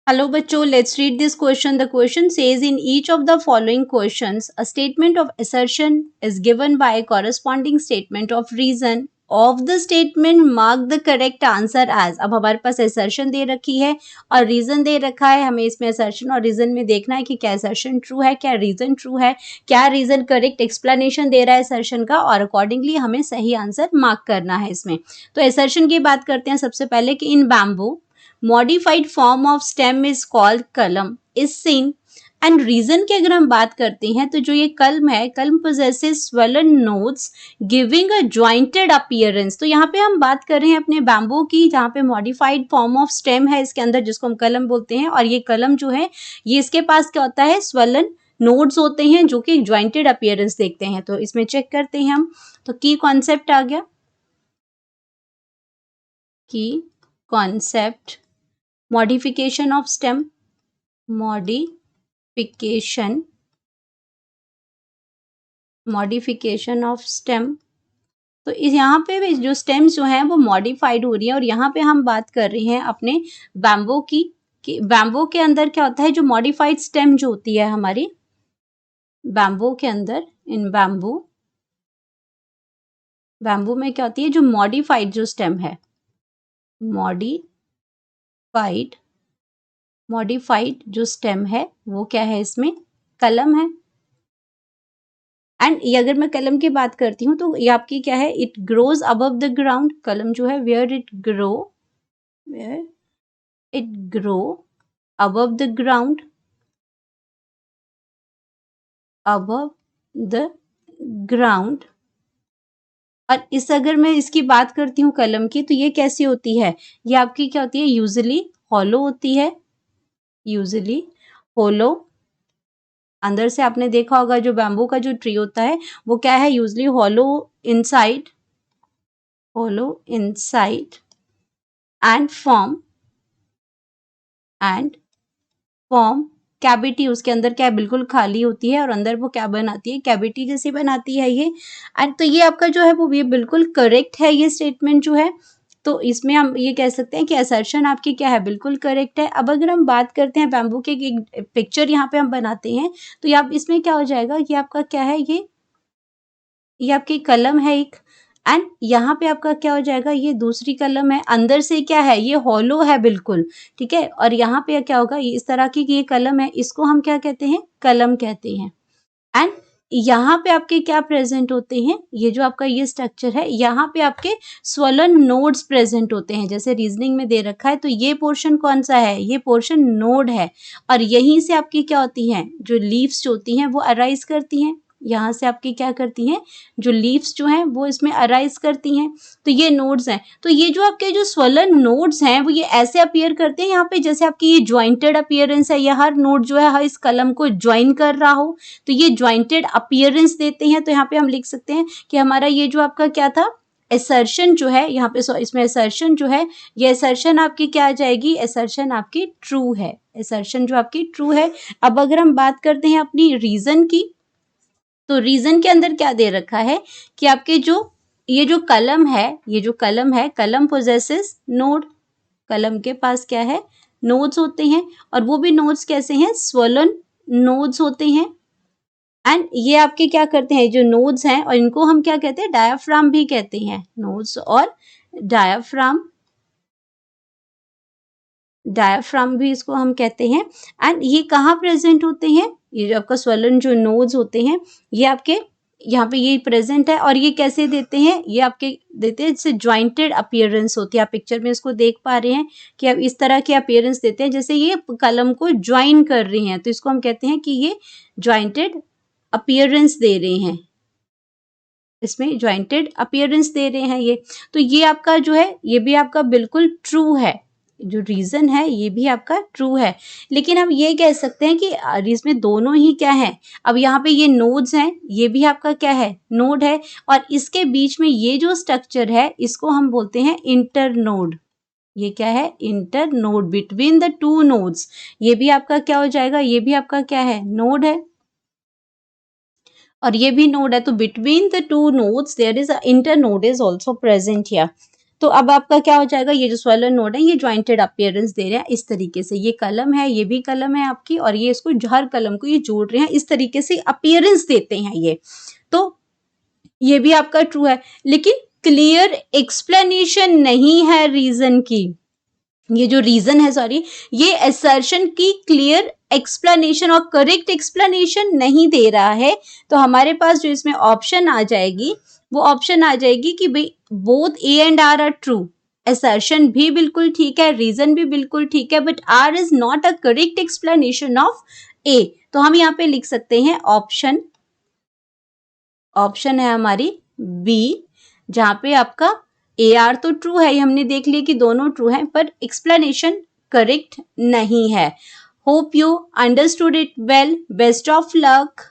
Hello बच्चों, let's read this question. The question says in each of the following questions, a statement of assertion is given by a corresponding statement of reason. Of the statement, mark the correct answer as. अब हमारे पास assertion दे रखी है और reason दे रखा है. हमें इसमें assertion और reason में देखना है कि क्या assertion true है, क्या reason true है, क्या reason correct explanation दे रहा है assertion का, और accordingly हमें सही आंसर mark करना है इसमें. तो assertion की बात करते हैं सबसे पहले कि in bamboo modified form of stem is called कलम इज सीन. एंड रीजन की अगर हम बात करते हैं तो जो ये कलम है, कलम possesses swollen nodes giving a jointed appearance. तो यहाँ पे हम बात कर रहे हैं अपने बैम्बू की, जहाँ पे मॉडिफाइड फॉर्म ऑफ स्टेम है इसके अंदर, जिसको हम कलम बोलते हैं. और ये कलम जो है ये इसके पास क्या होता है, स्वेलन नोड्स होते हैं जो कि जॉइंटेड अपीयरेंस देखते हैं. तो इसमें चेक करते हैं हम. तो की कॉन्सेप्ट आ गया, की concept modification of stem, modification of stem. तो इस यहाँ पे भी जो स्टेम्स जो हैं वो मॉडिफाइड हो रही है. और यहाँ पे हम बात कर रहे हैं अपने बैम्बो की, कि बैम्बो के अंदर क्या होता है, जो मॉडिफाइड स्टेम जो होती है हमारी बैम्बो के अंदर, इन बैम्बो में क्या होती है, जो मॉडिफाइड जो स्टेम है, मॉडिफाइड जो स्टेम है वो क्या है, इसमें कलम है. एंड ये अगर मैं कलम की बात करती हूँ तो ये आपकी क्या है, it grows above the ground. कलम जो है where it grow above the ground, और इस अगर मैं इसकी बात करती हूँ कलम की, तो ये कैसी होती है, ये आपकी क्या होती है, यूजुअली हॉलो होती है. यूजुअली हॉलो, अंदर से आपने देखा होगा जो बैम्बू का जो ट्री होता है वो क्या है, usually hollow inside and form cavity. उसके अंदर क्या है, बिल्कुल खाली होती है और अंदर वो क्या बनाती है, कैविटी जैसी बनाती है ये. एंड तो ये आपका जो है वो ये बिल्कुल करेक्ट है ये स्टेटमेंट जो है. तो इसमें हम ये कह सकते हैं कि असर्शन आपकी क्या है, बिल्कुल करेक्ट है. अब अगर हम बात करते हैं बैम्बू के एक पिक्चर यहाँ पे हम बनाते हैं, तो ये आप इसमें क्या हो जाएगा, ये आपका क्या है, ये आपकी कलम है एक. एंड यहाँ पे आपका क्या हो जाएगा, ये दूसरी कलम है. अंदर से क्या है, ये हॉलो है बिल्कुल, ठीक है. और यहाँ पे क्या होगा, ये इस तरह की ये कलम है, इसको हम क्या कहते हैं, कलम कहते हैं. एंड यहाँ पे आपके क्या प्रेजेंट होते हैं, ये जो आपका ये स्ट्रक्चर है, यहाँ पे आपके स्वलन नोड्स प्रेजेंट होते हैं, जैसे रीजनिंग में दे रखा है. तो ये पोर्शन कौन सा है, ये पोर्शन नोड है. और यहीं से आपकी क्या होती हैं, जो लीव्स जो होती हैं वो अराइज करती हैं. यहाँ से आपकी क्या करती हैं, जो लीव्स जो हैं वो इसमें अराइज करती हैं. तो ये नोड्स हैं. तो ये जो आपके जो स्वलन नोड्स हैं वो ये ऐसे अपीयर करते हैं यहाँ पे, जैसे आपकी ये ज्वाइंटेड अपीयरेंस है, या हर नोड जो है हर इस कलम को ज्वाइन कर रहा हो, तो ये ज्वाइंटेड अपीयरेंस देते हैं. तो यहाँ पे हम लिख सकते हैं कि हमारा ये जो आपका क्या था, असर्शन जो है यहाँ पे, इसमें असर्शन जो है, ये असर्शन आपकी क्या आ जाएगी, असर्शन आपकी ट्रू है. असर्शन जो आपकी ट्रू है. अब अगर हम बात करते हैं अपनी रीजन की, तो रीजन के अंदर क्या दे रखा है कि आपके जो ये जो कलम है, कलम पोजेसेस नोड. कलम के पास क्या है, नोड्स होते हैं. और वो भी नोड्स कैसे हैं, स्वलन नोड्स होते हैं. एंड ये आपके क्या करते हैं, जो नोड्स हैं, और इनको हम क्या कहते हैं, डायाफ्राम भी कहते हैं. नोड्स और डायाफ्राम भी इसको हम कहते हैं. एंड ये कहाँ प्रेजेंट होते हैं, ये जो आपका स्वलन जो नोड्स होते हैं ये आपके यहाँ पे ये प्रेजेंट है. और ये कैसे देते हैं, ये आपके देते हैं, जैसे ज्वाइंटेड अपीयरेंस होती है. आप पिक्चर में इसको देख पा रहे हैं कि अब इस तरह के अपीयरेंस देते हैं, जैसे ये कलम को ज्वाइन कर रहे हैं. तो इसको हम कहते हैं कि ये ज्वाइंटेड अपीयरेंस दे रहे हैं, इसमें ज्वाइंटेड अपीयरेंस दे रहे हैं ये. तो ये आपका जो है ये भी आपका बिल्कुल ट्रू है, जो रीजन है ये भी आपका ट्रू है. लेकिन हम ये कह सकते हैं कि इसमें दोनों ही क्या है, अब यहाँ पे ये नोड्स हैं, ये भी आपका क्या है, नोड है. और इसके बीच में ये जो स्ट्रक्चर है इसको हम बोलते हैं इंटरनोड. ये क्या है, internode, between the two nodes. ये भी आपका क्या हो जाएगा, ये भी आपका क्या है, नोड है. और ये भी नोड है. तो between the two nodes there is internode is also present here. तो अब आपका क्या हो जाएगा, ये जो स्वेलर नोड है ये ज्वाइंटेड अपीयरेंस दे रहे हैं इस तरीके से, ये कलम है, ये भी कलम है आपकी, और ये इसको हर कलम को ये जोड़ रहे हैं, इस तरीके से अपीयरेंस देते हैं ये। तो ये भी आपका ट्रू है, लेकिन क्लियर एक्सप्लेनेशन नहीं है रीजन की। ये जो रीजन है, सॉरी, ये असर्शन की क्लियर एक्सप्लेनेशन और करेक्ट एक्सप्लेनेशन नहीं दे रहा है। तो हमारे पास जो इसमें ऑप्शन आ जाएगी, वो ऑप्शन आ जाएगी कि भाई both A and R are true. Assertion भी बिल्कुल ठीक है, रीजन भी बिल्कुल ठीक है, but R is not a correct explanation of A. तो हम यहाँ पे लिख सकते हैं ऑप्शन, ऑप्शन है हमारी बी, जहां पे आपका ए आर तो ट्रू है, ये हमने देख लिया कि दोनों ट्रू हैं, पर एक्सप्लेनेशन करेक्ट नहीं है। Hope you understood it well, best of luck.